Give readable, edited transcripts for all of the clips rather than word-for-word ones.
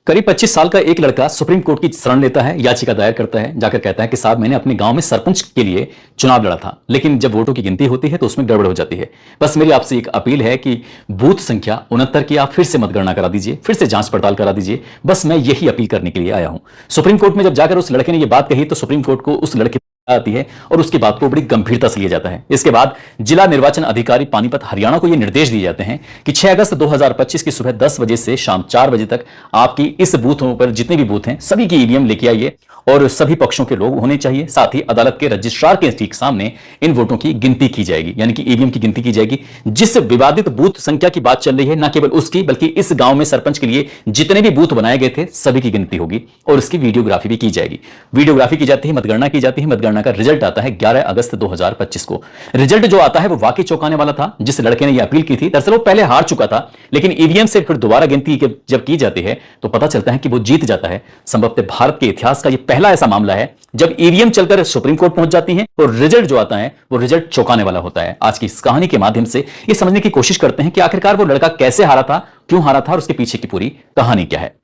करीब 25 साल का एक लड़का सुप्रीम कोर्ट की शरण लेता है, याचिका दायर करता है, जाकर कहता है कि साहब मैंने अपने गांव में सरपंच के लिए चुनाव लड़ा था, लेकिन जब वोटों की गिनती होती है तो उसमें गड़बड़ हो जाती है। बस मेरी आपसे एक अपील है कि बूथ संख्या 69 की आप फिर से मतगणना करा दीजिए, फिर से जांच पड़ताल करा दीजिए। बस मैं यही अपील करने के लिए आया हूं। सुप्रीम कोर्ट में जब जाकर उस लड़के ने यह बात कही तो सुप्रीम कोर्ट को उस लड़के आती है और उसकी बात को बड़ी गंभीरता से लिया जाता है। इसके बाद जिला निर्वाचन अधिकारी पानीपत हरियाणा को यह निर्देश दिए जाते हैं कि 6 अगस्त 2025 की सुबह 10 बजे से शाम 4 बजे तक आपकी इस बूथों पर जितने भी बूथ हैं सभी की ईवीएम लेके आइए और सभी पक्षों के लोग होने चाहिए। साथ ही अदालत के रजिस्ट्रार के ठीक सामने इन वोटों की गिनती की जाएगी, यानी कि ईवीएम की गिनती की जाएगी। जिस विवादित बूथ संख्या की बात चल रही है, न केवल उसकी बल्कि इस गांव में सरपंच के लिए जितने भी बूथ बनाए गए थे सभी की गिनती होगी और इसकी वीडियोग्राफी भी की जाएगी। वीडियोग्राफी की जाती है, मतगणना की जाती है। मतगणना का रिजल्ट आता है 11 अगस्त 2025 को। रिजल्ट जो आता है वो वाकई चौंकाने वाला था। जिस लड़के ने यह अपील की थी दरअसल वो पहले हार चुका था, लेकिन ईवीएम से फिर दोबारा गिनती जब की जाती है तो पता चलता है कि वो जीत जाता है। संभवतः भारत के इतिहास का यह पहला ऐसा मामला है जब ईवीएम चलकर सुप्रीम कोर्ट पहुंच जाती है और रिजल्ट जो आता है वो रिजल्ट चौंकाने वाला होता है। आज की इस कहानी के माध्यम से यह समझने की कोशिश करते हैं कि आखिरकार वो लड़का कैसे हारा था, क्यों हारा था और उसके पीछे की पूरी कहानी क्या है।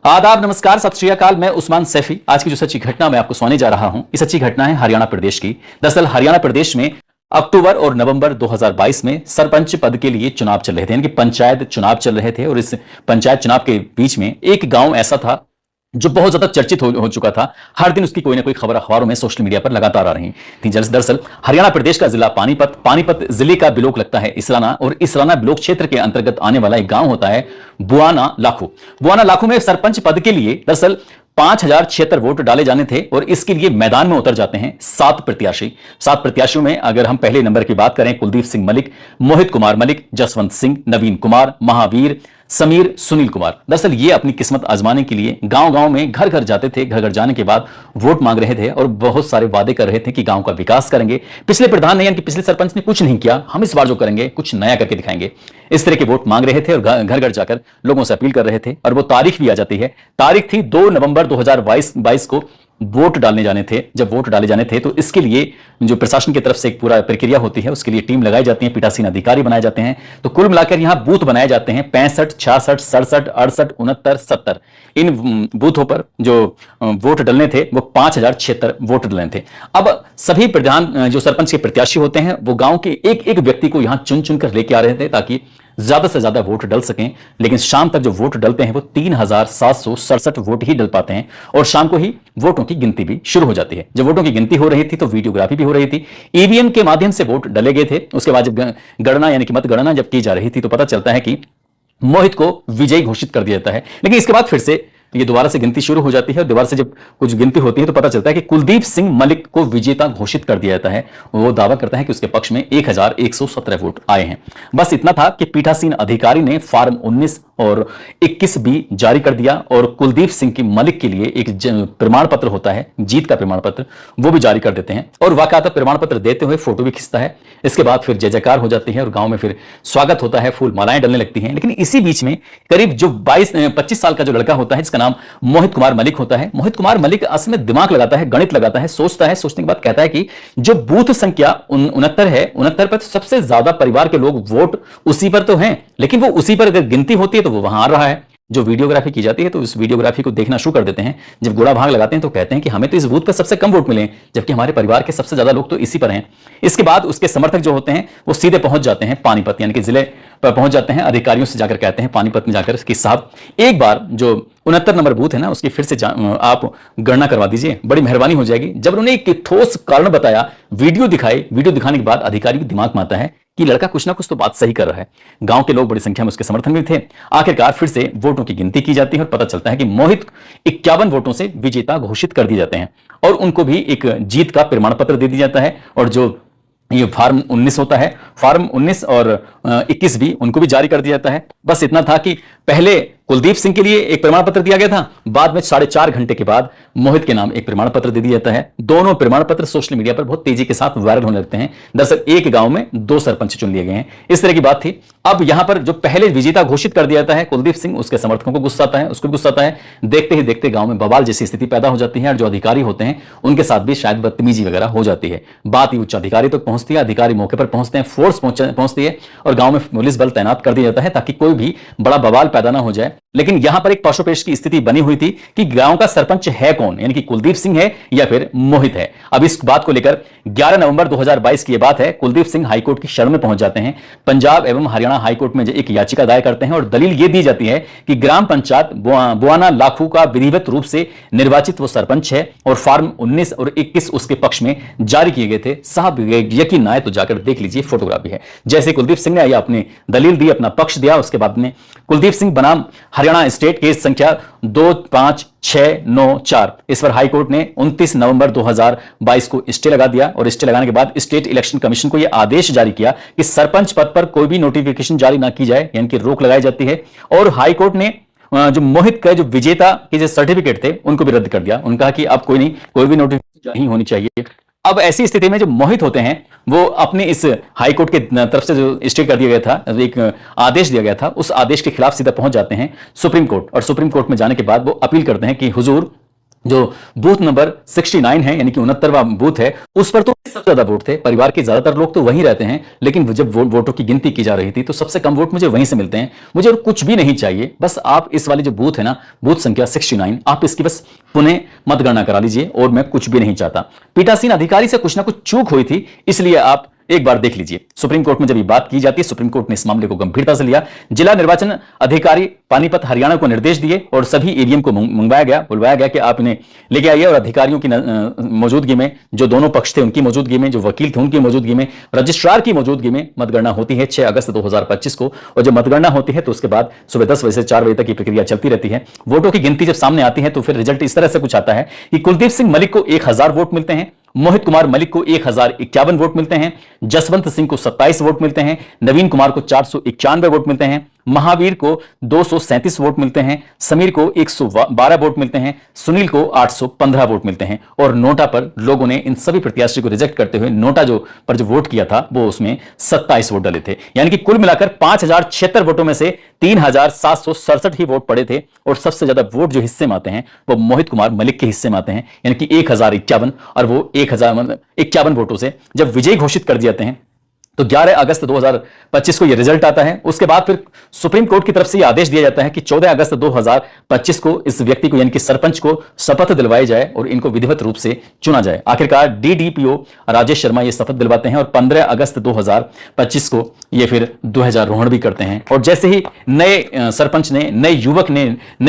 आदाब, नमस्कार, सत श्री अकाल। मैं उस्मान सैफी। आज की जो सच्ची घटना मैं आपको सुनाने जा रहा हूं, ये सच्ची घटना है हरियाणा प्रदेश की। दरअसल हरियाणा प्रदेश में अक्टूबर और नवंबर 2022 में सरपंच पद के लिए चुनाव चल रहे थे, यानी कि पंचायत चुनाव चल रहे थे। और इस पंचायत चुनाव के बीच में एक गांव ऐसा था जो बहुत ज्यादा चर्चित हो चुका था। हर दिन उसकी कोई ना कोई खबर अखबारों में, सोशल मीडिया पर लगातार आ रही थी। दरअसल हरियाणा प्रदेश का जिला पानीपत जिले का ब्लॉक लगता है इसराना, और इसराना ब्लॉक क्षेत्र के अंतर्गत आने वाला एक गांव होता है बुआना लाखू में सरपंच पद के लिए दरअसल 5076 वोट डाले जाने थे और इसके लिए मैदान में उतर जाते हैं 7 प्रत्याशी। 7 प्रत्याशियों में अगर हम पहले नंबर की बात करें, कुलदीप सिंह मलिक, मोहित कुमार मलिक, जसवंत सिंह, नवीन कुमार, महावीर, समीर, सुनील कुमार। दरअसल ये अपनी किस्मत आजमाने के लिए गांव-गांव में घर घर जाते थे। घर घर जाने के बाद वोट मांग रहे थे और बहुत सारे वादे कर रहे थे कि गांव का विकास करेंगे। पिछले प्रधान ने, यानी कि पिछले सरपंच ने कुछ नहीं किया, हम इस बार जो करेंगे कुछ नया करके दिखाएंगे। इस तरह के वोट मांग रहे थे और घर घर जाकर लोगों से अपील कर रहे थे। और वो तारीख भी आ जाती है। तारीख थी 2 नवंबर 2022 को वोट डालने जाने थे। जब वोट डाले जाने थे तो इसके लिए जो प्रशासन की तरफ से एक पूरा प्रक्रिया होती है, उसके लिए टीम लगाई जाती है, पीठासीन अधिकारी बनाए जाते हैं। तो कुल मिलाकर यहां बूथ बनाए जाते हैं 65, 66, 67, 68, 69, 70। इन बूथों पर जो वोट डलने थे वो 5076 वोट डलने थे। अब सभी प्रधान जो सरपंच के प्रत्याशी होते हैं वो गांव के एक एक व्यक्ति को यहां चुन चुन कर लेके आ रहे थे ताकि ज्यादा से ज्यादा वोट डल सकें। लेकिन शाम तक जो वोट डलते हैं वो 3767 वोट ही डल पाते हैं और शाम को ही वोटों की गिनती भी शुरू हो जाती है। जब वोटों की गिनती हो रही थी तो वीडियोग्राफी भी हो रही थी। ईवीएम के माध्यम से वोट डले गए थे। उसके बाद जब गणना यानी कि मतगणना जब की जा रही थी तो पता चलता है कि मोहित को विजयी घोषित कर दिया जाता है। लेकिन इसके बाद फिर से ये दोबारा से गिनती शुरू हो जाती है और दोबारा से जब कुछ गिनती होती है तो पता चलता है कि कुलदीप सिंह मलिक को विजेता घोषित कर दिया जाता है। वो दावा करता है कि उसके पक्ष में 1117 वोट आए हैं। बस इतना था कि पीठासीन अधिकारी ने फॉर्म 19 और 21 भी जारी कर दिया और कुलदीप सिंह की मलिक के लिए एक प्रमाण पत्र होता है, जीत का प्रमाण पत्र, वो भी जारी कर देते हैं। और वाकई प्रमाण पत्र देते हुए फोटो भी खिंचता है। इसके बाद फिर जय जयकार हो जाती है और गांव में फिर स्वागत होता है, फूल मालाएं डलने लगती हैं। लेकिन इसी बीच में करीब जो 25 साल का जो लड़का होता है जिसका नाम मोहित कुमार मलिक होता है, मोहित कुमार मलिक असल में दिमाग लगाता है, गणित लगाता है, सोचता है। सोचने के बाद कहता है कि जो बूथ संख्या 69 है, 69 पर सबसे ज्यादा परिवार के लोग वोट उसी पर तो हैं, लेकिन वो उसी पर अगर गिनती होती है तो वो वहां आ रहा है। जो वीडियोग्राफी की जाती है तो उस वीडियोग्राफी को देखना शुरू कर देते हैं। जब गोड़ा भाग लगाते हैं तो कहते हैं कि हमें तो इस बूथ पर सबसे कम वोट मिले, जबकि हमारे परिवार के सबसे ज्यादा लोग तो इसी पर हैं। इसके बाद उसके समर्थक जो होते हैं वो सीधे पहुंच जाते हैं पानीपत, यानी कि जिले पर पहुंच जाते हैं। अधिकारियों से जाकर कहते हैं पानीपत में जाकर कि साहब एक बार जो 69 नंबर बूथ है ना उसकी फिर से आप गणना करवा दीजिए, बड़ी मेहरबानी हो जाएगी। जब उन्होंने एक ठोस कारण बताया, वीडियो दिखाई, वीडियो दिखाने के बाद अधिकारी के दिमाग में आता है कि लड़का कुछ ना कुछ तो बात सही कर रहा है। गांव के लोग बड़ी संख्या में उसके समर्थन में थे। आखिरकार फिर से वोटों की गिनती की जाती है और पता चलता है कि मोहित 51 वोटों से विजेता घोषित कर दिए जाते हैं और उनको भी एक जीत का प्रमाण पत्र दे दिया जाता है। और जो ये फॉर्म 19 होता है, फॉर्म 19 और 21 भी उनको भी जारी कर दिया जाता है। बस इतना था कि पहले कुलदीप सिंह के लिए एक प्रमाण पत्र दिया गया था, बाद में 4.5 घंटे के बाद मोहित के नाम एक प्रमाण पत्र दे दिया जाता है। दोनों प्रमाण पत्र सोशल मीडिया पर बहुत तेजी के साथ वायरल होने लगते हैं। दरअसल एक गांव में 2 सरपंच चुन लिए गए हैं, इस तरह की बात थी। अब यहां पर जो पहले विजेता घोषित कर दिया जाता है कुलदीप सिंह, उसके समर्थकों को गुस्सा आता है, उसको भी गुस्सा आता है। देखते ही देखते गांव में बवाल जैसी स्थिति पैदा हो जाती है और जो अधिकारी होते हैं उनके साथ भी शायद बदतमीजी वगैरह हो जाती है। बात ही उच्च अधिकारी तक पहुंचती है, अधिकारी मौके पर पहुंचते हैं, फोर्स पहुंचती है और गांव में पुलिस बल तैनात कर दिया जाता है ताकि कोई भी बड़ा बवाल पैदा ना हो जाए। लेकिन यहां पर एक पशुपेश की स्थिति बनी हुई थी कि गांव का सरपंच है कौन, यानी कि कुलदीप सिंह है या फिर मोहित है। अब इस बात को लेकर 11 नवंबर 2022 की यह बात है, कुलदीप सिंह हाईकोर्ट की शरण में पहुंच जाते हैं। पंजाब एवं हरियाणा हाईकोर्ट में एक याचिका दायर करते हैं और दलील यह दी जाती है कि ग्राम पंचायत बुआना लाखू का विधिवत रूप से निर्वाचित वो सरपंच है और फॉर्म 19 और 21 उसके पक्ष में जारी किए गए थे। साहब यकीन ना आए तो जाकर देख लीजिए, फोटोग्राफी है। जैसे कुलदीप सिंह ने अपनी दलील दी, अपना पक्ष दिया, उसके बाद में कुलदीप सिंह बनाम हरियाणा स्टेट केस संख्या 25694, इस पर हाईकोर्ट ने 29 नवंबर 2022 को स्टे लगा दिया और स्टे लगाने के बाद स्टेट इलेक्शन कमीशन को यह आदेश जारी किया कि सरपंच पद पर कोई भी नोटिफिकेशन जारी ना की जाए, यानी कि रोक लगाई जाती है। और हाईकोर्ट ने जो मोहित का जो विजेता के जो सर्टिफिकेट थे उनको भी रद्द कर दिया। उनका कि अब कोई नहीं, कोई भी नोटिफिकेशन नहीं होनी चाहिए। अब ऐसी स्थिति में जो मोहित होते हैं वो अपने इस हाईकोर्ट के तरफ से जो स्टे कर दिया गया था, एक आदेश दिया गया था, उस आदेश के खिलाफ सीधा पहुंच जाते हैं सुप्रीम कोर्ट। और सुप्रीम कोर्ट में जाने के बाद वो अपील करते हैं कि हुजूर, जो बूथ नंबर 69 है, यानी कि 69वां बूथ है, उस पर तो सबसे ज्यादा वोट थे, परिवार के ज्यादातर लोग तो वहीं रहते हैं, लेकिन जब वोटों की गिनती की जा रही थी तो सबसे कम वोट मुझे वहीं से मिलते हैं। मुझे और कुछ भी नहीं चाहिए, बस आप इस वाली जो बूथ है ना, बूथ संख्या 69, आप इसकी बस पुनः मतगणना करा लीजिए और मैं कुछ भी नहीं चाहता। पीठासीन अधिकारी से कुछ ना कुछ चूक हुई थी, इसलिए आप एक बार देख लीजिए। सुप्रीम कोर्ट में जब ये बात की जाती है, सुप्रीम कोर्ट ने इस मामले को गंभीरता से लिया। जिला निर्वाचन अधिकारी पानीपत हरियाणा को निर्देश दिए और सभी ईवीएम को बुलवाया गया कि आप इन्हें लेके आइए और अधिकारियों की मौजूदगी में, जो दोनों पक्ष थे उनकी मौजूदगी में, जो वकील थे उनकी मौजूदगी में, रजिस्ट्रार की मौजूदगी में मतगणना होती है 6 अगस्त 2025 को। और जब मतगणना होती है तो उसके बाद सुबह 10 बजे से 4 बजे तक की प्रक्रिया चलती रहती है। वोटों की गिनती जब सामने आती है तो फिर रिजल्ट इस तरह से कुछ आता है कि कुलदीप सिंह मलिक को 1000 वोट मिलते हैं, मोहित कुमार मलिक को 1051 वोट मिलते हैं, जसवंत सिंह को 27 वोट मिलते हैं, नवीन कुमार को 491 वोट मिलते हैं, महावीर को 237 वोट मिलते हैं, समीर को 112 वोट मिलते हैं, सुनील को 815 वोट मिलते हैं। और नोटा पर लोगों ने इन सभी प्रत्याशी को रिजेक्ट करते हुए नोटा पर जो वोट किया था वो उसमें 27 वोट डले थे, यानी कि कुल मिलाकर 5076 वोटों में से 3767 ही वोट पड़े थे। और सबसे ज्यादा वोट जो हिस्से में आते हैं वो मोहित कुमार मलिक के हिस्से में आते हैं, यानी कि 1051, और वो 1051 वोटों से जब विजयी घोषित कर दिए जाते हैं तो 11 अगस्त 2025 को यह रिजल्ट आता है। उसके बाद फिर सुप्रीम कोर्ट की तरफ से यह आदेश दिया जाता है कि 14 अगस्त 2025 को इस व्यक्ति को, यानी कि सरपंच को, शपथ दिलवाई जाए और इनको विधिवत रूप से चुना जाए। आखिरकार डीडीपीओ राजेश शर्मा ये शपथ दिलवाते हैं और 15 अगस्त 2025 को ये फिर ध्वजारोहण भी करते हैं। और जैसे ही नए सरपंच ने, नए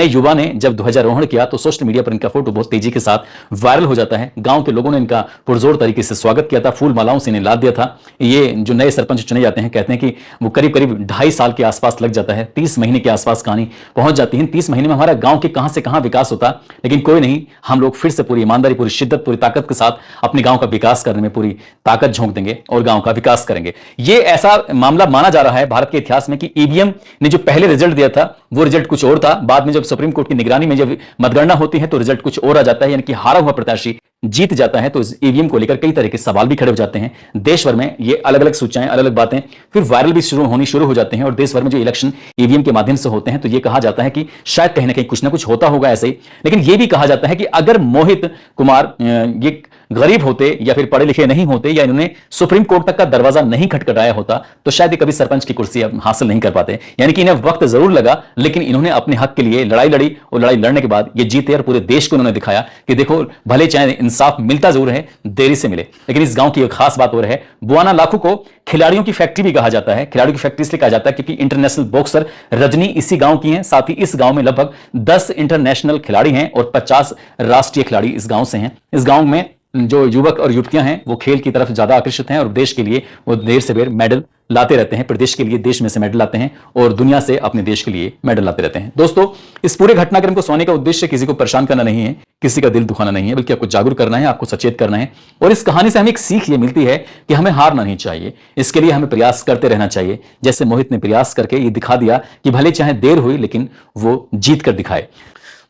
युवा ने जब ध्वजारोहण किया तो सोशल मीडिया पर इनका फोटो बहुत तेजी के साथ वायरल हो जाता है। गांव के लोगों ने इनका पुरजोर तरीके से स्वागत किया था, फूल मालाओं से इन्हें लाद दिया था। ये जो नए सरपंच चुने जाते हैं, कहते हैं कि वो करीब 2.5 साल के आसपास लग जाता है, 30 महीने के आसपास कहानी पहुंच जाती है। 30 महीने में हमारा गांव के कहां से कहां विकास होता, लेकिन कोई नहीं, हम लोग फिर से पूरी ईमानदारी, पूरी शिद्दत, पूरी ताकत के साथ अपने गांव का विकास करने में पूरी ताकत झोंक देंगे और गांव का विकास करेंगे। ये ऐसा मामला माना जा रहा है भारत के इतिहास में कि ईवीएम ने जो पहले रिजल्ट दिया था वो रिजल्ट कुछ और था, बाद में जब सुप्रीम कोर्ट की निगरानी में जब मतगणना होती है तो रिजल्ट कुछ और आ जाता है, यानी कि हारा हुआ प्रत्याशी जीत जाता है। तो इस ईवीएम को लेकर कई तरह के सवाल भी खड़े हो जाते हैं। देश भर में ये अलग अलग सूचनाएं, अलग अलग बातें फिर वायरल भी शुरू हो जाते हैं। और देश भर में जो इलेक्शन ईवीएम के माध्यम से होते हैं तो ये कहा जाता है कि शायद कहीं ना कहीं कुछ ना कुछ होता होगा ऐसे ही। लेकिन ये भी कहा जाता है कि अगर मोहित कुमार ये गरीब होते या फिर पढ़े लिखे नहीं होते या इन्होंने सुप्रीम कोर्ट तक का दरवाजा नहीं खटखटाया होता तो शायद ये कभी सरपंच की कुर्सी हासिल नहीं कर पाते। यानी कि इन्हें वक्त जरूर लगा, लेकिन इन्होंने अपने हक के लिए लड़ाई लड़ी और लड़ाई लड़ने के बाद ये जीते और पूरे देश को इन्होंने दिखाया कि देखो, भले चाहे इंसाफ मिलता जरूर है, देरी से मिले। लेकिन इस गांव की एक खास बात और है, बुआना लाखू को खिलाड़ियों की फैक्ट्री भी कहा जाता है। खिलाड़ियों की फैक्ट्री इसलिए कहा जाता है क्योंकि इंटरनेशनल बॉक्सर रजनी इसी गांव की हैं। साथ ही इस गांव में लगभग 10 इंटरनेशनल खिलाड़ी हैं और 50 राष्ट्रीय खिलाड़ी इस गांव से हैं। इस गांव में जो युवक और युवतियां हैं वो खेल की तरफ ज्यादा आकर्षित हैं और देश के लिए वो देर से देर मेडल लाते रहते हैं। प्रदेश के लिए देश में से मेडल लाते हैं और दुनिया से अपने देश के लिए मेडल लाते रहते हैं। दोस्तों, इस पूरे घटनाक्रम को सुनाने का उद्देश्य किसी को परेशान करना नहीं है, किसी का दिल दुखाना नहीं है, बल्कि आपको जागरूक करना है, आपको सचेत करना है। और इस कहानी से हमें एक सीख ये मिलती है कि हमें हारना नहीं चाहिए, इसके लिए हमें प्रयास करते रहना चाहिए। जैसे मोहित ने प्रयास करके ये दिखा दिया कि भले चाहे देर हुई लेकिन वो जीत कर दिखाए।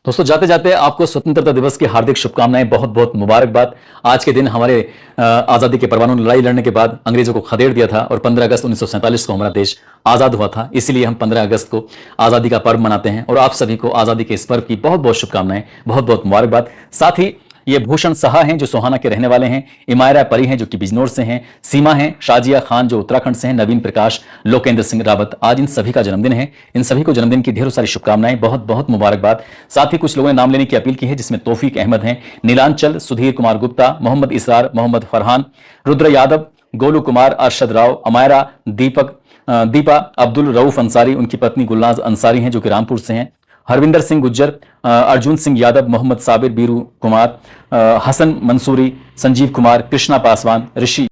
दोस्तों, जाते जाते आपको स्वतंत्रता दिवस की हार्दिक शुभकामनाएं, बहुत बहुत मुबारकबाद। आज के दिन हमारे आज़ादी के परवानों ने लड़ाई लड़ने के बाद अंग्रेजों को खदेड़ दिया था और 15 अगस्त 1947 को हमारा देश आज़ाद हुआ था। इसीलिए हम 15 अगस्त को आज़ादी का पर्व मनाते हैं और आप सभी को आज़ादी के इस पर्व की बहुत बहुत शुभकामनाएं, बहुत बहुत मुबारकबाद। साथ ही ये भूषण सहा हैं जो सोहाना के रहने वाले हैं, इमायरा परी हैं जो कि बिजनौर से हैं, सीमा हैं, शाजिया खान जो उत्तराखंड से हैं, नवीन प्रकाश, लोकेंद्र सिंह रावत। आज इन सभी का जन्मदिन है। इन सभी को जन्मदिन की ढेरों सारी शुभकामनाएं, बहुत बहुत मुबारकबाद। साथ ही कुछ लोगों ने नाम लेने की अपील की है, जिसमें तौफीक अहमद हैं, नीलांचल, सुधीर कुमार गुप्ता, मोहम्मद इसरार, मोहम्मद फरहान, रुद्र यादव, गोलू कुमार, अरशद राव, अमायरा, दीपा, अब्दुल रऊफ अंसारी, उनकी पत्नी गुलनाज अंसारी हैं जो कि रामपुर से हैं, हरविंदर सिंह गुज्जर, अर्जुन सिंह यादव, मोहम्मद साबिर, बीरू कुमार, हसन मंसूरी, संजीव कुमार, कृष्णा पासवान, ऋषि